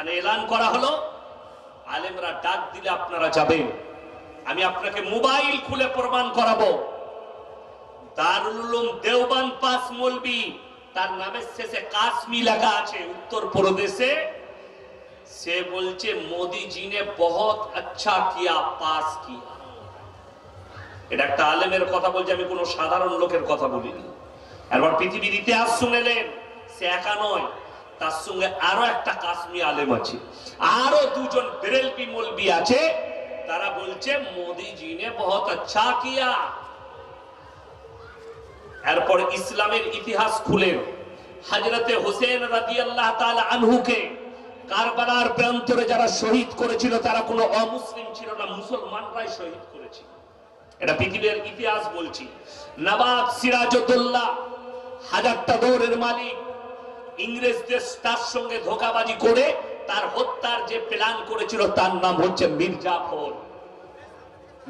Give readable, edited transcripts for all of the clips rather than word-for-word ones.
এখানে এলান করা হলো, আলেমরা ডাক দিলে আপনারা যাবেন। আমি আপনাকে মোবাইল খুলে প্রমাণ করাবো। দারুল উলুম দেওবন্দ পাস মৌলবি, তার নামের শেষে কাশ্মী লেখা আছে, উত্তর প্রদেশে। সে বলছে মোদি জি নে বহুত আচ্ছা কিয়া, পাস কিয়া। এটা একটা আলেমের কথা বলছে, আমি কোনো সাধারণ লোকের কথা বলিনি। এবার পৃথিবীর ইতিহাস শুনেলেন, সে একা নয়, তার সঙ্গে আরো একটা কাশ্মী আলেম আছে, আরো দুজন বেরেলভি মৌলবি আছে, তারা বলছে মোদি জি নে বহুত আচ্ছা কিয়া। এরপর ইসলামের ইতিহাস খুলেন, হযরতে হুসেন রাদিয়াল্লাহু তাআলা আনহুকে কারবালার প্রান্তরে যারা শহীদ করেছিল তারা কোনো অমুসলিম ছিল না, মুসলমানরাই শহীদ করেছিল। এটা পৃথিবীর ইতিহাস বলছি। নবাব সিরাজউদ্দৌলা, হাজারটা দৌড়ের মালিক, ইংরেজদের তার সঙ্গে ধোঁকাবাজি করে তার হত্যার যে প্ল্যান করেছিল তার নাম হচ্ছে মীর জাফর।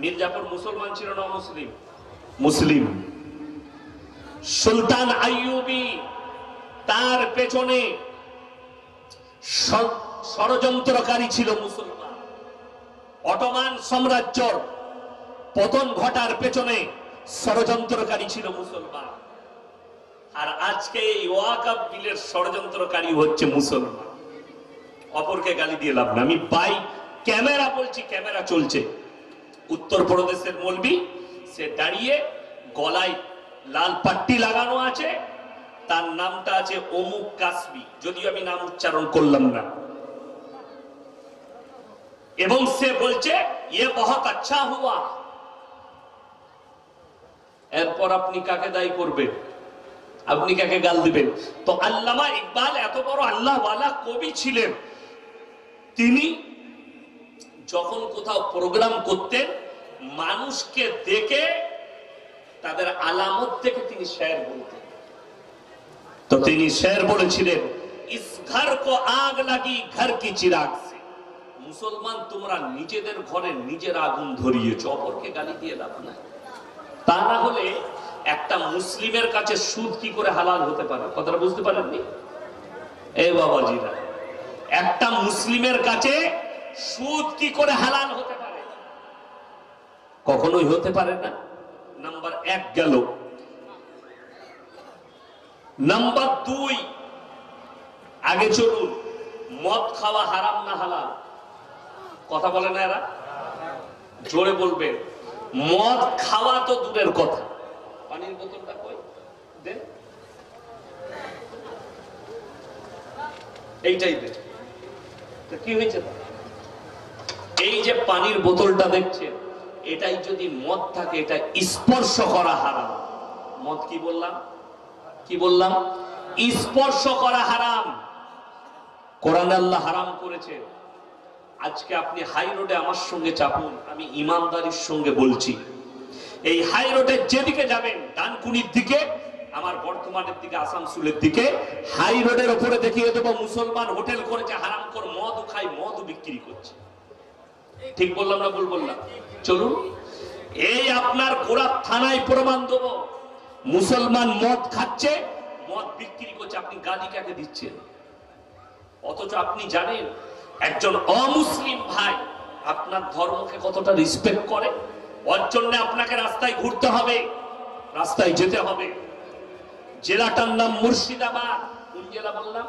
মীর জাফর মুসলমান ছিল না মুসলিম? মুসলিম। সুলতান আইয়ুবী, তার পেছনে ষড়যন্ত্রকারী ছিল মুসলমান। অটোমান সাম্রাজ্যর পতন ঘটার পেছনে ষড়যন্ত্রকারী ছিল মুসলমান। আর আজকে এই ওয়াকফ বিলের ষড়যন্ত্রকারী হচ্ছে মুসলমান। অপরকে গালি দিয়ে লাভ না, আমি বাই ক্যামেরা বলছি, ক্যামেরা চলছে। উত্তরপ্রদেশের মৌলবি, সে দাঁড়িয়ে গলায় লাল পাট্টি লাগানো আছে, তার নামটা আছে অমুক কাশ্মী, যদিও আমি নাম উচ্চারণ করলাম না, এবং সে বলছে ইয়ে বহুত আচ্ছা হুয়া। এরপর আপনি কাকে দায়ী করবেন? আপনি কাকে গাল দিবেন? তো আল্লামা ইকবাল এত বড় আল্লাহওয়ালা কবি ছিলেন, তিনি যখন কোথাও প্রোগ্রাম করতেন মানুষকে দেখে তাদের আলামত থেকে তিনি শের বলতেন। তো তিনি শের বলেছিলেন, ইস ঘর কো আগ লাগি ঘর কি চিরাগ সে। মুসলমান তোমরা নিজেদের ঘরে নিজের আগুন ধরিয়েছ, অপরকে গালি দিয়ে লাভ না। তা না হলে একটা মুসলিমের কাছে সুদ কি করে হালাল হতে পারে? কথাটা বুঝতে পারেননি? এই বাবাজিরা, একটা মুসলিমের কাছে সুদ কি করে হালাল হতে পারে? কখনোই হতে পারে না। নাম্বার এক গেল। নাম্বার দুই, আগে চলুন, মদ খাওয়া হারাম না হালাল? কথা বলে না এরা? জোরে বলবেন। মদ খাওয়া তো দূরের কথা, পানির বোতলটা কই দেন, এইটাই দেন। কি হয়েছে? এই যে পানির বোতলটা দেখছেন, এটাই যদি মদ থাকে, এটা স্পর্শ করা হারাম। মদ কি বললাম? কি বললাম? স্পর্শ করা হারাম। কোরআনে আল্লাহ হারাম করেছে। আজকে আপনি হাই রোডে আমার সঙ্গে চাপুন, আমি ইমানদারির সঙ্গে বলছি, এই হাই রোডের যেদিকে যাবেন, ডানকুনির দিকে, আমার বর্তমানের দিকে, আসানসোলের দিকে, হাই রোডের উপরে দেখিয়ে দেবো মুসলমান হোটেল করেছে, হারাম করে মদ খাই, মদ বিক্রি করছে। ঠিক বললাম না ভুল বললাম? চলুন, এই আপনার গোড়ার থানায় প্রমাণ দেবো, মুসলমান মদ খাচ্ছে, মদ বিক্রি করছে, আপনি গালি কাকে দিচ্ছেন? অথচ আপনি জানেন একজন অমুসলিম ভাই আপনার ধর্মকে কতটা রেসপেক্ট করে। ওর জন্য আপনাকে রাস্তায় ঘুরতে হবে, রাস্তায় যেতে হবে। জেলাটার নাম মুর্শিদাবাদ। কোন জেলা বললাম?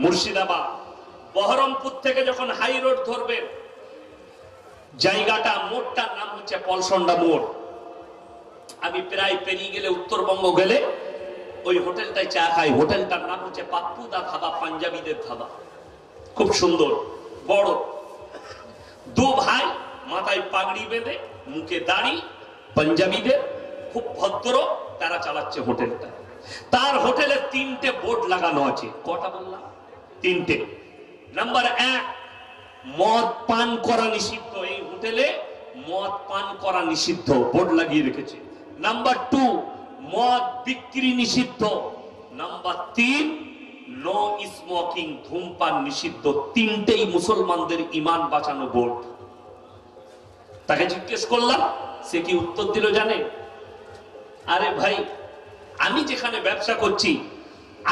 মুর্শিদাবাদ। বহরমপুর থেকে যখন হাই রোড ধরবেন, জায়গাটা, মোড়টার নাম হচ্ছে পলসন্ডা মোড়। আমি প্রায় পেরিয়ে গেলে, উত্তরবঙ্গ গেলে ওই হোটেলটায় চা খাই। হোটেলটার নাম হচ্ছে পাপ্পুদা ধাবা, পাঞ্জাবিদের ধাবা, খুব সুন্দর বড়। দু ভাই মাথায় পাগড়ি বেঁধে, মুখে দাড়ি, পাঞ্জাবিদের, খুব ভদ্র, তারা চালাচ্ছে হোটেলটা। তার হোটেলে 3টে বোর্ড লাগানো আছে। কটা বললাম? 3টে। নাম্বার 1, মদ পান করা নিষিদ্ধ। এই হোটেলে মদ পান করা নিষিদ্ধ, বোর্ড লাগিয়ে রেখেছে। নাম্বার 2, মদ বিক্রি নিষিদ্ধ। নাম্বার 3, নো স্মোকিং, ধূমপান নিষিদ্ধ। 3টেই মুসলমানদের ইমান বাঁচানো বোর্ড। তাকে জিজ্ঞেস করলাম, সে কি উত্তর দিল জানে? আরে ভাই, আমি যেখানে ব্যবসা করছি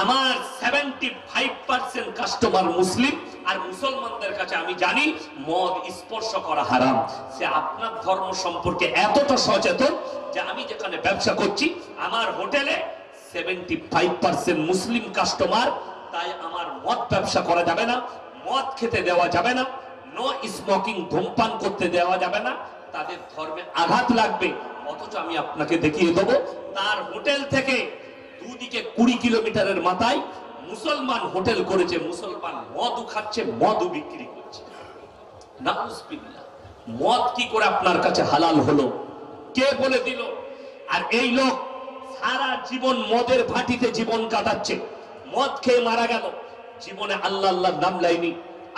আমার 75% কাস্টমার মুসলিম, আর মুসলমানদের কাছে আমি জানি মদ স্পর্শ করা হারাম। সে আপনার ধর্ম সম্পর্কে এতটা সচেতন যে আমি যেখানে ব্যবসা করছি আমার হোটেলে 75% মুসলিম কাস্টমার, তাই আমার মদ ব্যবসা করা যাবে না, মদ খেতে দেওয়া যাবে না, নো স্মোকিং, ধূমপান করতে দেওয়া যাবে না, তাদের ধর্মে আঘাত লাগবে। অথচ আমি আপনাকে দেখিয়ে দেবো তার হোটেল থেকে দুদিকে 20 কিলোমিটারের মাথায় মুসলমান হোটেল করেছে, মুসলমান মদও খাচ্ছে, মদও বিক্রি করছে। নাউজুবিল্লাহ। মদ কি করে আপনার কাছে হালাল হলো? কে বলে দিল? আর এই লোক সারা জীবন মদের ভাটিতে জীবন কাটাচ্ছে, মদ খেয়ে মারা গেল, জীবনে আল্লাহ আল্লাহর নাম লাইনি,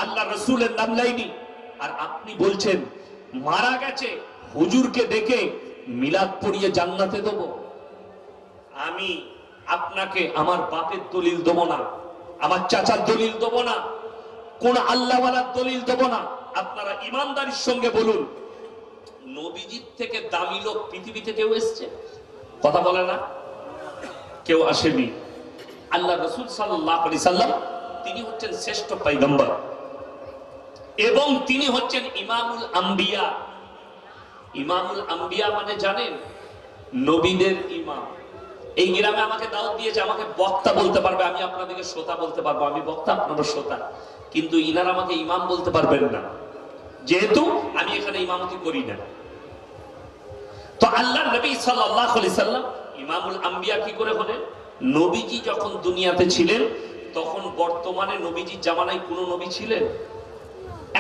আল্লাহ রসুলের নাম লাইনি। আর আপনি বলছেন মারা গেছে, হুজুরকে ডেকে মিলাদ পড়িয়ে জান্নাতে দেব। আমি আপনাকে আমার বাপের দলিল দেব না, আমার চাচার দলিল দেব না, কোন আল্লাহওয়ালার দলিল দেব না। আপনারা ইমানদারির সঙ্গে বলুন, নবীজির থেকে দামি লোক পৃথিবীতে কেউ এসছে? কথা বলে না, কেউ আসেনি। আল্লাহ রসুল সাল্লাল্লাহু আলাইহি সাল্লাম তিনি হচ্ছেন শ্রেষ্ঠ পয়গম্বর এবং তিনি হচ্ছেন ইমামুল আম্বিয়া। ইমামুল আম্বিয়া মানে জানেন? নবীদের ইমাম। এই গ্রামে আমাকে দাওয়াত দিয়েছে, আমাকে বক্তা বলতে পারবে, আমি আপনাদেরকে শ্রোতা বলতে পারবো, আমি বক্তা আপনারা শ্রোতা, কিন্তু ইনারা আমাকে ইমাম বলতে পারবেন না, যেহেতু আমি এখানে ইমামতি করি না। তো আল্লাহ নবী সাল্লাল্লাহু আলাইহি সাল্লাম ইমামুল আম্বিয়া কি করে হলেন? নবীজি যখন দুনিয়াতে ছিলেন তখন বর্তমানে নবীজির জামানায় কোন নবী ছিলেন?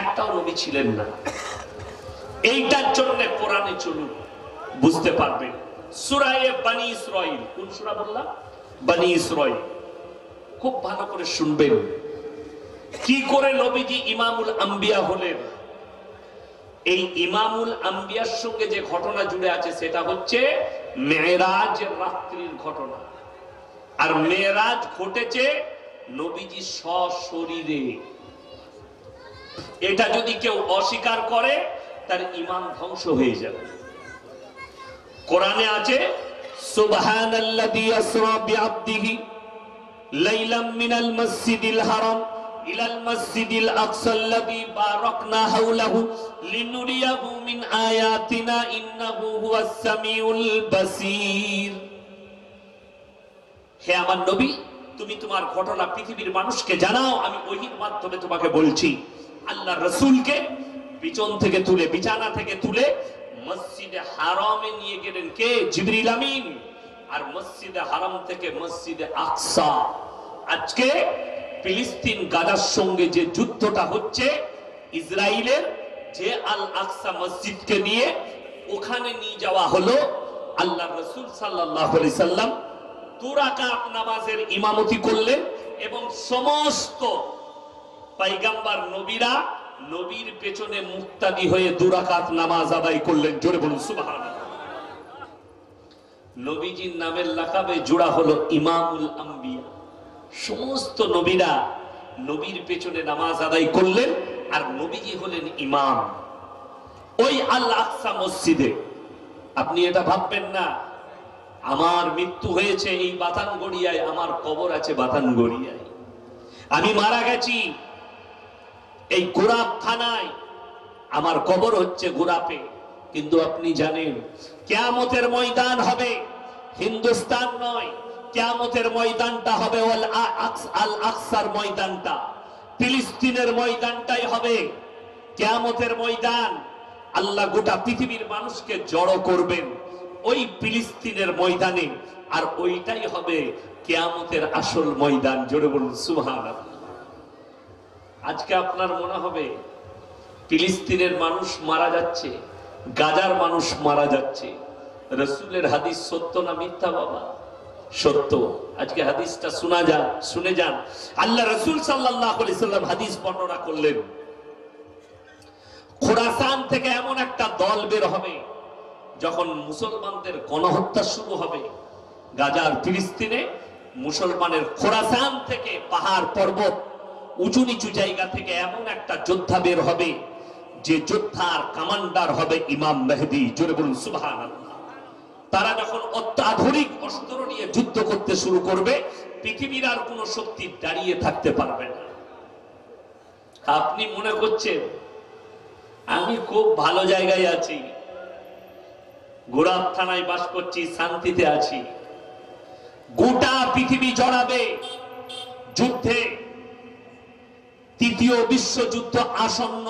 একটাও নবী ছিলেন না। এইটার জন্য কোরআনে চলুন, বুঝতে পারবেন। সূরা বনী ইসরাঈল, কোন সূরা বললাম? বনী ইসরাঈল। খুব ভালো করে শুনবেন কি করে নবীজি ইমামুল আম্বিয়া হলেন। এই ইমামুল আম্বিয়ার সঙ্গে যে ঘটনা জুড়ে আছে সেটা হচ্ছে মেরাজ রাত্রির ঘটনা। আর মেরাজ ঘটেছে নবীজি সশরীরে। এটা যদি কেউ অস্বীকার করে তার ঈমান ধ্বংস হয়ে যাবে। কোরআনে আছে সুবহানাল্লাযী আসরা বিআবদিহি লাইলাম মিনাল মাসজিদিল হারাম ইলাল মাসজিদিল আকসাল্লাযী বারাকনা হাওলাহু লিনুরিয়াহু মিন আয়াতিনা ইন্নাহু হুয়াস সামিউল বাসীর। হে আমার নবী, তুমি তোমার ঘটনা পৃথিবীর মানুষকে জানাও, আমি ওহীর মাধ্যমে তোমাকে বলছি। আল্লাহ রাসূলকে পিছন থেকে তুলে, বিছানা থেকে তুলে মসজিদে হারামে নিয়ে গেলেন কে? জিবরিল আমিন। আর মসজিদে হারাম থেকে মসজিদে আকসা, আজকে ফিলিস্তিন গাজার সঙ্গে যে যুদ্ধটা হচ্ছে, ইসরায়েলের যে আল আকসা মসজিদকে নিয়ে ওখানে নিয়ে যাওয়া হলো। আল্লাহ রাসূল সাল্লাল্লাহু আলাইহি সাল্লাম 2 রাকাত নামাজের ইমামতি করলেন এবং সমস্ত পয়গম্বর নবীরা নবীর পেছনে মুক্তাদি হয়ে 2 রাকাত নামাজ আদায় করলেন। জোরে বলুন সুবহানাল্লাহ। নবীজির নামের লাকাবে জোড়া হলো ইমামুল আম্বিয়া। সমস্ত নবীরা নবীর পেছনে নামাজ আদায় করলেন আর নবীজি হলেন ইমাম ওই আল আকসা মসজিদে। আপনি এটা ভাববেন না আমার মৃত্যু হয়েছে এই বাতানগড়িয়ায়, আমার কবর আছে বাতানগড়িয়ায়, আমি মারা গেছি এই গোরাপ থানায়, আমার কবর হচ্ছে গোরাপে। কিন্তু আপনি জানেন কিয়ামতের ময়দান হবে হিন্দুস্তান নয়, কিয়ামতের ময়দানটা হবে আল আকসার ময়দানটা, ফিলিস্তিনের ময়দানটাই হবে কিয়ামতের ময়দান। আল্লাহ গোটা পৃথিবীর মানুষকে জড়ো করবেন ওই ফিলিস্তিনের ময়দানে, আর ওইটাই হবে কিয়ামতের আসল ময়দান। জোরে বলুন সুবহানাল্লাহ। আজকে আপনার মনে হবে ফিলিস্তিনের মানুষ মারা যাচ্ছে, গাজার মানুষ মারা যাচ্ছে, রাসূলের হাদিস সত্য না মিথ্যা? বাবা সত্য। আজকে হাদিসটা শুনে যান। আল্লাহ রাসূল সাল্লাল্লাহু আলাইহি সাল্লাম হাদিস বর্ণনা করলেন, খোরাসান থেকে এমন একটা দল বের হবে যখন মুসলমানদের গণহত্যা শুরু হবে গাজার ফিলিস্তিনে, মুসলমানের খোরাসান থেকে পাহাড় পর্বত উঁচু নিচু জায়গা থেকে এমন একটা যোদ্ধা বের হবে যে যোদ্ধার কমান্ডার হবে ইমাম মেহেদী। জোরে বলুন সুবহানাল্লাহ। তারা যখন অত্যাধুনিক অস্ত্র নিয়ে যুদ্ধ করতে শুরু করবে, পৃথিবীর আর কোনো শক্তি দাঁড়িয়ে থাকতে পারবে না। আপনি মনে করছেন আমি খুব ভালো জায়গায় আছি, গোরাপ থানায় বাস করছি, শান্তিতে আছি। গোটা পৃথিবী জড়াবে যুদ্ধে, তৃতীয় বিশ্বযুদ্ধ আসন্ন,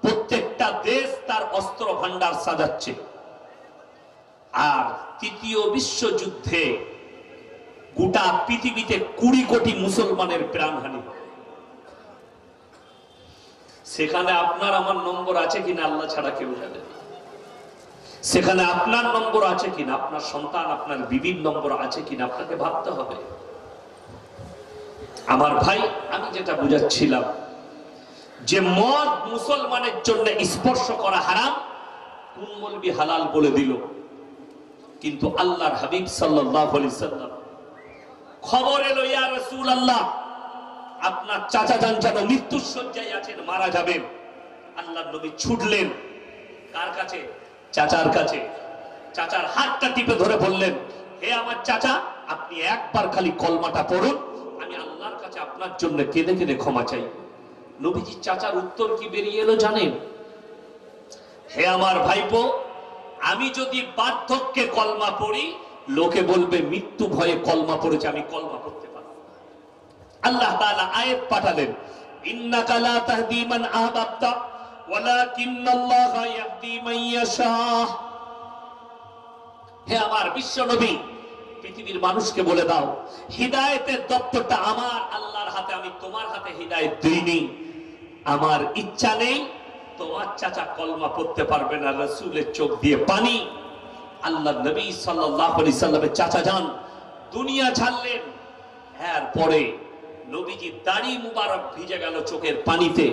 প্রত্যেকটা দেশ তার অস্ত্র ভান্ডার সাজাচ্ছে। আর তৃতীয় বিশ্বযুদ্ধে গোটা পৃথিবীতে 20 কোটি মুসলমানের প্রাণহানি। সেখানে আপনার আমার নম্বর আছে কিনা আল্লাহ ছাড়া কেউ জানে। সেখানে আপনার নম্বর আছে কিনা, আপনার সন্তান আপনার বিবির নম্বর আছে কিনা আপনাকে ভাবতে হবে। আমার ভাই, আমি যেটা বুঝাচ্ছিলাম যে মদ মুসলমানের জন্য স্পর্শ করা হারাম, কোন মৌলবি হালাল বলে দিল? কিন্তু আল্লাহর হাবিব সাল্লাল্লাহু আলাইহি সাল্লাম খবর এলো, ইয়া রাসূলুল্লাহ, আপনার চাচা যান যেন মৃত্যুর শয্যায় আছেন, মারা যাবেন। আল্লাহর নবী ছুটলেন কার কাছে? চাচার কাছে। চাচার হাতটা টিপে ধরে বললেন, হে আমার চাচা, আপনি একবার খালি কলমাটা পড়ুন, আমি আল্লাহর কাছে আপনার জন্য কেঁদে কেঁদে ক্ষমা চাই। নবীজি চাচার উত্তর কি বেরিয়ে এলো জানেন? হে আমার ভাইপো, আমি যদি বার্ধক্যে কলমা পড়ি, লোকে বলবে মৃত্যু ভয়ে কলমা পড়েছে, আমি কলমা পড়তে পারব না। আল্লাহ তাআলা আয়াত পাঠালেন, ইন্নাকা লা তাহদি মান আহবাবতা ওয়ালাকিন্নাল্লাহা ইয়াহদি মান ইয়াশা। হে আমার বিশ্ব নবী, পৃথিবীর মানুষকে বলে দাও, হিদায়াতের দপ্তরটা আমার আল্লাহর হাতে, আমি তোমার হাতে হিদায়াত দিইনি। আমার ইচ্ছা নেই তোমার চাচা কলমা পড়তে পারবে না। রাসূলের চোখ দিয়ে পানি। আল্লাহ নবী সাল্লাল্লাহু আলাইহি সাল্লামের চাচা যান দুনিয়া ছাড়লেন। এরপরে নবীজি দাড়ি মুবারক ভিজে গেল চোখের পানিতে।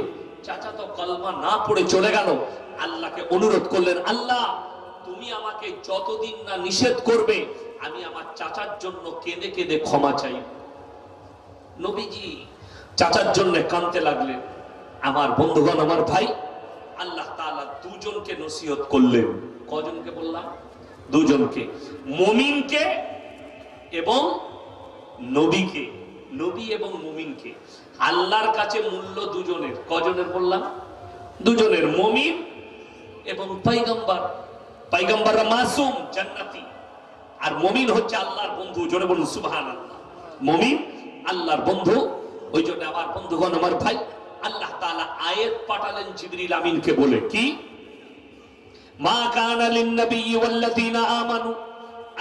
চাচা তো কলমা না পড়ে চলে গেল। আল্লাহকে অনুরোধ করলেন, আল্লাহ তুমি আমাকে যতদিন না নিষেধ করবে, আমি আমার চাচার জন্য কেঁদে কেঁদে ক্ষমা চাই। নবীজি চাচার জন্য কাঁদতে লাগলেন। আমার বন্ধুগণ, আমার ভাই, আল্লাহ তাআলা দুজনকে নসিহত করলেন। কজনকে বললাম? দুজনকে, মুমিনকে এবং নবীকে। নবী এবং মুমিনকে। আল্লাহর কাছে মূল্য দুজনের। কজনের বললাম? দুজনের, মুমিন এবং পয়গম্বর। পয়গম্বররা মাসুম, জান্নাতি, আর মুমিন হচ্ছে আল্লাহর বন্ধু। জোরে বলুন সুবহানাল্লাহ। মুমিন আল্লাহর বন্ধু। ওই জন্য আমার বন্ধুগণ, আমার ভাই, আল্লাহ তাআলা আয়াত পাঠালেন জিবরিল আমিনকে বলে, কি? মা কানা লিন নবিয়্যি ওয়াল্লাযীনা আমানু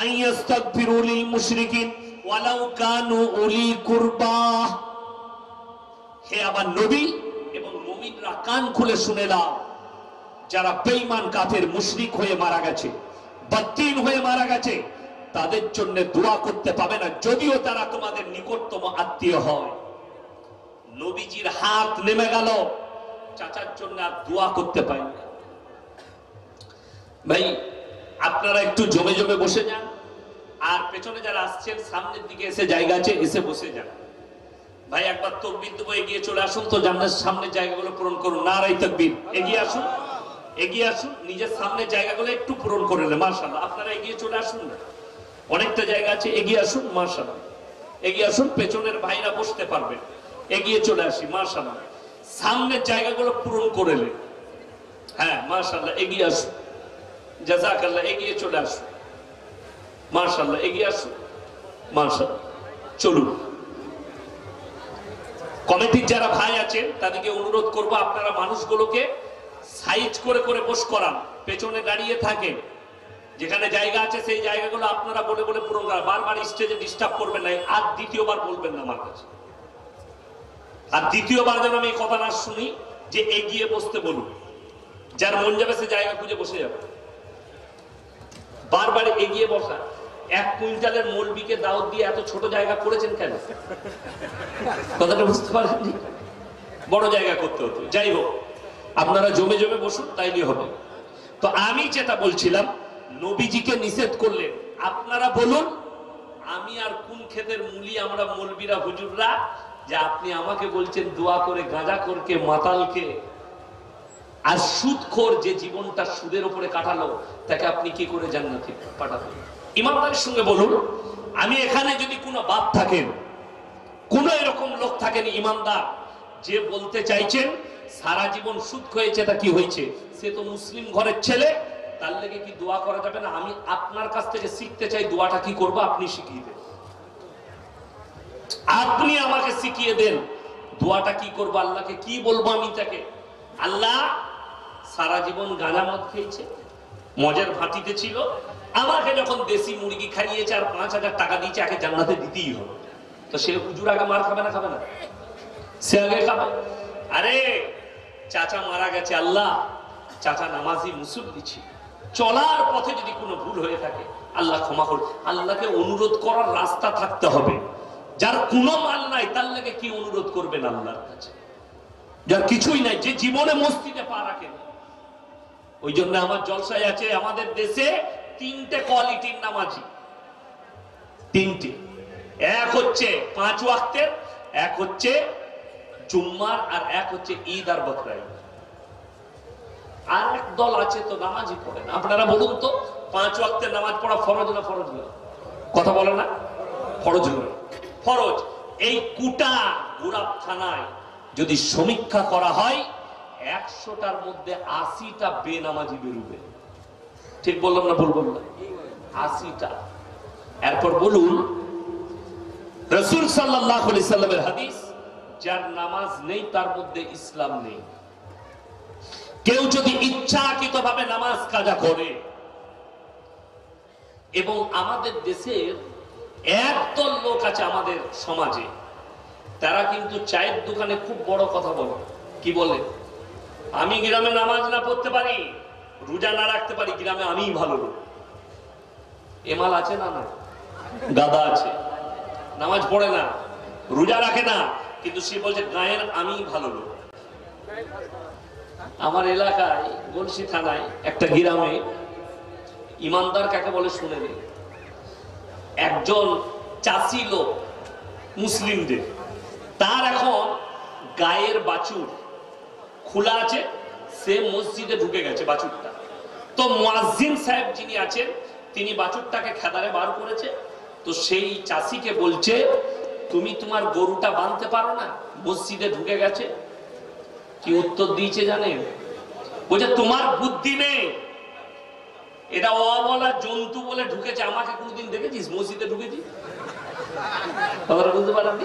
আন ইস্তাগফিরু লিল মুশরিকিন ওয়ালাউ কানু উলি কুরবা। হে আমার নবী এবং মুমিনরা, কান খুলে শুনে নাও, যারা বেঈমান কাফের মুশরিক হয়ে মারা গেছে, বদ্দীন হয়ে মারা গেছে, তাদের জন্য দোয়া করতে পাবে না, যদিও তারা তোমাদের নিকটতম আত্মীয় হয়। নবীজির হাত নেমে গেল, চাচার জন্য আর দোয়া করতে পাই না। ভাই, আপনারা একটু জমে জমে বসে যান, আর পেছনে যারা আসছেন সামনের দিকে এসে জায়গা আছে, এসে বসে যান। ভাই, একবার তাকবীর দেবো, এগিয়ে চলে আসুন তো, জান্নাতের সামনের জায়গাগুলো পূরণ করুন। নারায়ে তাকবীর। এগিয়ে আসুন, এগিয়ে আসুন, নিজের সামনের জায়গাগুলো একটু পূরণ করে নেন। মাশাআল্লাহ, আপনারা এগিয়ে চলে আসুন না, অনেকটা জায়গা আছে, এগিয়ে আসুন। মাশাআল্লাহ, এগিয়ে আসুন, পেছনের ভাইরা বসতে পারবেন। এগিয়ে চলে আসি। মাশাআল্লাহ, সামনের জায়গাগুলো পূরণ করে নেন। হ্যাঁ, মাশাআল্লাহ, এগিয়ে আসুন। জাযাকাল্লাহ, এগিয়ে চলে আসুন। মাশাআল্লাহ, এগিয়ে আসুন। মাশাআল্লাহ, চলুন। কমিটির যারা ভাই আছেন তাদেরকে অনুরোধ করব, আপনারা মানুষগুলোকে সাইজ করে করে বস করান, পেছনে দাঁড়িয়ে থাকেন। যেখানে জায়গা আছে সেই জায়গাগুলো আপনারা বলে বলে পূরণ করা। বারবার স্টেজে ডিস্টার্ব করবেন না, আর দ্বিতীয়বার বলবেন না আমার কাছে। আর দ্বিতীয়বার যেন আমি এই কথা না শুনি যে এগিয়ে বসতে বলুন। যার মন যাবে সে জায়গা খুঁজে বসে যাবে। বারবার এগিয়ে বসা। 1 কুইন্টালের মৌলবীকে দাওয়াত দিয়ে এত ছোট জায়গা করেছেন কেন? কথাটা বুঝতে পারেননি? বড় জায়গা করতে হতো। যাই হোক, আপনারা জমে জমে বসুন, তাইলে হবে। তো আমি যেটা বলছিলাম, নবীজিকে নিষেধ করলেন। আপনারা বলুন, আমি আর কোন ক্ষেতের মূলি আমরা মৌলবীরা হুজুররা, যে আপনি আমাকে বলছেন দোয়া করে গাঁজাখোরকে, মাতালকে আর সুদখোর, যে জীবনটা সুদের উপরে কাটালো, তাকে আপনি কি করে জান্নাতে পাঠাবেন? ইমানদারের সঙ্গে বলুন, আমি এখানে যদি কোনো বাপ থাকেন, কোন এরকম লোক থাকেন ইমানদার, যে বলতে চাইছেন সারা জীবন সুদ হয়েছে, তা কি হয়েছে? সে তো মুসলিম ঘরের ছেলে, তার লেগে কি দোয়া করা যাবে না? আমি আপনার কাছ থেকে শিখতে চাই, দোয়াটা কি করবো আপনি শিখিয়ে দেন। আপনি আমাকে শিখিয়ে দেন দোয়াটা কি করবো, আল্লাহকে কি বলবো আমি তাকে? আল্লাহ সারা জীবন গাঁজা মদ খেয়েছে, মজার ভাটিতে ছিল, আমাকে যখন দেশি মুরগি খাইয়েছে আর 5,000 টাকা দিয়েছে, একে জান্নাতে দিতেই হবে। তো সে হুজুর আগে মার খাবে না? খাবে না? সে আগে খাবে। আরে চাচা মারা গেছে, আল্লাহ চাচা নামাজি মুসল্লি ছিল, চলার পথে যদি কোনো ভুল হয়ে থাকে আল্লাহ ক্ষমা করুন। আল্লাহকে অনুরোধ করার রাস্তা থাকতে হবে। যার কোনো মাল নাই তার লেগে কি অনুরোধ করবেন আল্লাহর কাছে? যার কিছুই নাই, যে জীবনে মসজিদে পা রাখেন। ওই জন্য আমার জলসায় আছে আমাদের দেশে 3টে কোয়ালিটির নামাজি, 3টে। এক হচ্ছে 5 ওয়াক্তের, এক হচ্ছে জুম্মার, আর এক হচ্ছে ঈদ আর বকরা ঈদ। আর এক দল আছে তো নামাজই পড়ে না। আপনারা বলুন তো 5 ওয়াক্তের নামাজ পড়া ফরজ না ফরজ না? কথা বলে না? ফরজ নয়, ফরজ। এই কুটা গুরাব থানায় যদি সমীক্ষা করা হয় 100টার মধ্যে 80টা বেনামাজি বেরোবে। ঠিক বললাম না ভুল বললাম? 80টা। এরপর বলুন রাসূল সাল্লাল্লাহু আলাইহি সাল্লামের হাদিস, যার নামাজ নেই তার মধ্যে ইসলাম নেই। কেউ যদি ইচ্ছাকৃতভাবে নামাজ কাজা করে, এবং আমাদের দেশের একদল লোক আছে আমাদের সমাজে, তারা কিন্তু চায়ের দোকানে খুব বড় কথা বলে। কি বলে? আমি গ্রামে নামাজ না পড়তে পারি, রোজা না রাখতে পারি, গ্রামে আমিই ভালো লোক। এমাল আছে না? না, গাদা আছে। নামাজ পড়ে না, রোজা রাখে না, কিন্তু সে বলছে গায়ের আমিই ভালো লোক। আমার এলাকায় গলসি থানায় একটা গ্রামে ইমানদার কাকে বলে শুনে নেই। একজন চাষি লোক মুসলিমদের, তার এখন গায়ের বাছুর খোলা আছে, সে মসজিদে ঢুকে গেছে বাছুরটা। তো মুয়াজ্জিন সাহেব যিনি আছেন তিনি বাছুরটাকে খেদারে বার করেছে। তো সেই চাষিকে বলছে, তুমি তোমার গরুটা বাঁধতে পারো না, মসজিদে ঢুকে গেছে। কি উত্তর দিয়েছে জানেন? বলছে তোমার বুদ্ধি নেই, এটা অবলা জন্তু বলে ঢুকেছে, আমাকে কোনদিন দেখেছিস মসজিদে ঢুকেছি? বুঝতে পারেন?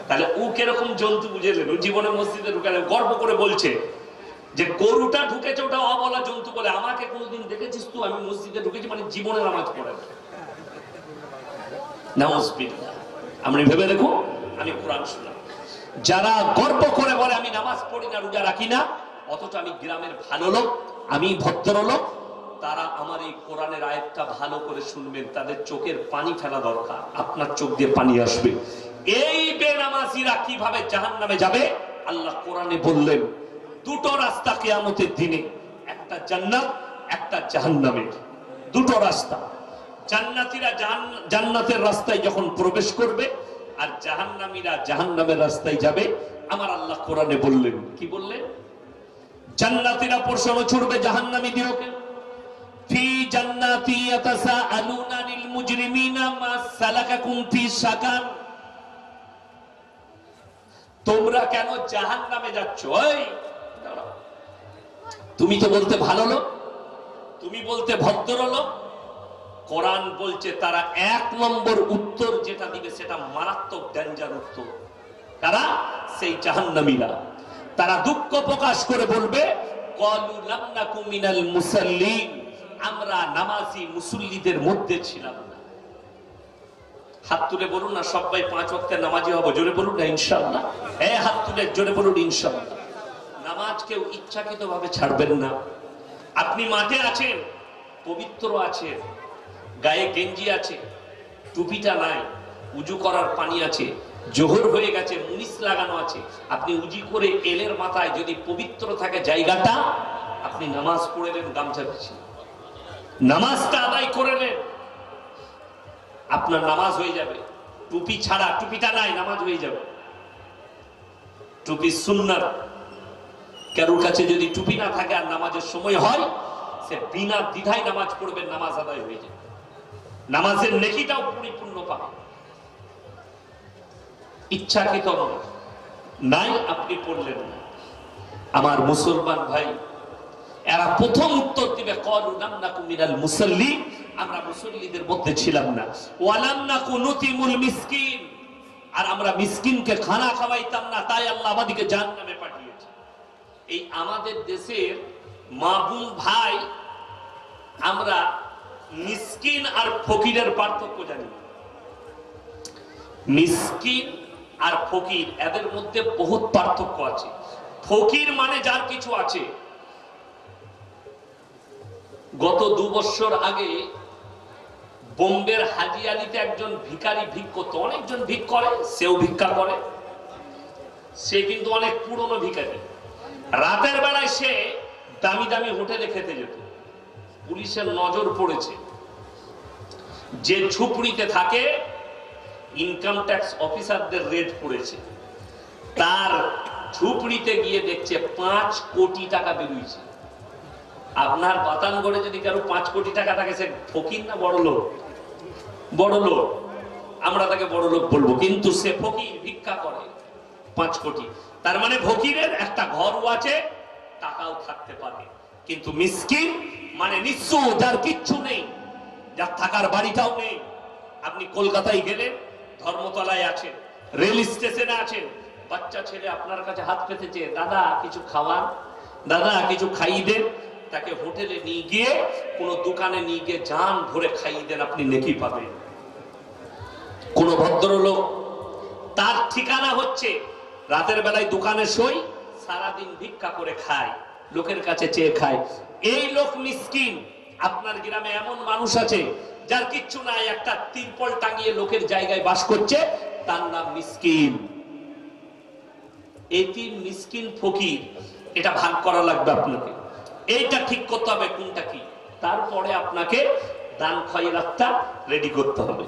তাহলে ও কিরকম জন্তু বুঝেলেন? ও জীবনে মসজিদে ঢুকে গর্ব করে বলছে যে গরুটা ঢুকেছে ওটা অবলা জন্তু বলে, আমাকে কোনদিন দেখেছিস তুই আমি মসজিদে ঢুকেছি? মানে জীবনে নামাজ পড়ে না। নাউজুবিল্লাহ। আপনি ভেবে দেখুন, আমি কোরআন শুনলাম, যারা গর্ব করে বলে আমি নামাজ পড়ি না, রোজা রাখি না, অথচ আমি গ্রামের ভালো লোক, আমি ভদ্রলোক, তারা আমার এই কোরআনের আয়াতটা ভালো করে শুনবেন। তাদের চোখের পানি ফেলা দরকার, আপনার চোখ দিয়ে পানি আসবে। এই বেনামাজিরা কিভাবে জাহান্নামে যাবে? আল্লাহ কোরআনে বললেন দুটো রাস্তা কিয়ামতের দিনে, একটা জান্নাত একটা জাহান্নামের। দুটো রাস্তা। জান্নাতীরা জান্নাতের রাস্তায় যখন প্রবেশ করবে, আর জাহান্নামীরা জাহান্নামের রাস্তায় যাবে। আমার আল্লাহ কোরআনে বললেন, কি বললেন? জান্নাতীরা প্রশ্ন ছুড়বে জাহান্নামীদেরকে, ফি জান্নাতি ইয়াতাসাআলুনা লিল মুজরিমিনা মা সালাকাকুম ফি সাকার, তোমরা কেন জাহান্নামে যাচ্ছ? ওই তুমি তো বলতে ভালো লোক, তুমি বলতে ভদ্রলোক। কোরআন বলছে তারা 1 নম্বর উত্তর যেটা দিবে সেটা মারাত্মক ডেঞ্জার উত্তর। তারা সেই জাহান্নামীরা, তারা দুঃখ প্রকাশ করে বলবে, ক্বালু লাম নাকু মিনাল মুসাল্লিন, আমরা নামাজি মুসল্লিদের মধ্যে ছিলাম না। হাত তুলে বলুন না সবাই 5 ওয়াক্তের নামাজি হব, জোরে বলুন না ইনশাআল্লাহ। এই হাত তুলে জোরে বলুন ইনশাআল্লাহ। নামাজ কেউ ইচ্ছাকৃতভাবে ছাড়বেন না। আপনি মাঠে আছেন, পবিত্র আছেন, গায়ে গেঞ্জি আছে, টুপিটা নাই, উজু করার পানি আছে, জোহর হয়ে গেছে, মুনিস লাগানো আছে, আপনি উজি করে এলের মাথায় যদি পবিত্র থাকে জায়গাটা, আপনি নামাজ পড়লেন গামছা পিছিয়ে, নামাজটা আদায় করে নেন, আপনার নামাজ হয়ে যাবে। টুপি ছাড়া, টুপিটা নাই, নামাজ হয়ে যাবে। টুপি সুন্নাত। কারোর কাছে যদি টুপি না থাকে আর নামাজের সময় হয়, সে বিনা দ্বিধায় নামাজ পড়বেন, নামাজ আদায় হয়ে যাবে, নামাজের নেকিটাও পরিপূর্ণ পাবে। ইচ্ছাকৃত নয়। নাই, আপনি পড়লেন না। আমার মুসলমান ভাই, এরা প্রথম উত্তর দিবে ক্বালু লাম নাকু মিনাল মুসাল্লিন, আমরা মুসল্লিদের মধ্যে ছিলাম না। ওয়া লাম নাকু নুতিমুল মিসকিন, আর আমরা মিসকিনকে খানা খাওয়াইতাম না, তাই আল্লাহ আমাদেরকে জাহান্নামে পাঠিয়েছে। এই আমাদের দেশের মাবুল ভাই, আমরা মিসকিন আর ফকিরের পার্থক্য জানি। মিসকিন আর ফকির, এদের মধ্যে বহুত পার্থক্য আছে। ফকির মানে যার কিছু আছে। গত 2 বছর আগে বোম্বের হাজি আলীতে একজন ভিখারি ভিক করতো, অনেকজন ভিক করে, সেও ভিক্ষা করে, সে কিন্তু অনেক পুরনো ভিখারি। রাতের বেলায় সে দামি দামি হোটেলে খেতে যেত। পুলিশের নজর পড়েছে, যে ঝুপড়িতে থাকে ইনকাম ট্যাক্স অফিসারদের রেড পড়েছে, তার ঝুপড়িতে গিয়ে দেখছে 5 কোটি টাকা বেরিয়েছে। আপনার বাতানগড়ে যদি কারো 5 কোটি টাকা থাকে, সে ফকির না বড় লোক? বড় লোক, আমরা তাকে বড় লোক বলবো, কিন্তু সে ফকির, ভিক্ষা করে 5 কোটি। তার মানে ফকিরের একটা ঘরও আছে, টাকাও থাকতে পারে। কিন্তু মিসকিন মানে নিঃস্ব, যার কিচ্ছু নেই, যার থাকার বাড়িটাও নেই। আপনি কলকাতায় গেলেন, ধর্মতলায় আছেন, রেল স্টেশনে আছেন, বাচ্চা ছেলে আপনার কাছে হাত পেতেছে, দাদা কিছু খাওয়ান, দাদা কিছু খাইয়ে দেন। তাকে হোটেলে নিয়ে গিয়ে, কোন দোকানে নিয়ে গিয়ে জান ভরে খাইয়ে দেন, আপনি নেকি পাবেন। কোন ভদ্রলোক, তার ঠিকানা হচ্ছে রাতের বেলায় দোকানে সই, সারাদিন ভিক্ষা করে খায়, লোকের কাছে চেয়ে খায়। এই লোক মিসকিন। আপনার গ্রামে এমন মানুষ আছে যার কিচ্ছু নাই, একটা তিরপল টাঙিয়ে লোকের জায়গায় বাস করছে, তার নাম মিসকিন। এতিম, মিসকিন, ফকির, এটা ভাগ করা লাগবে আপনাকে। এইটা ঠিক করতে হবে কোনটা কি, তারপরে আপনাকে দান খয়রাতটা রেডি করতে হবে।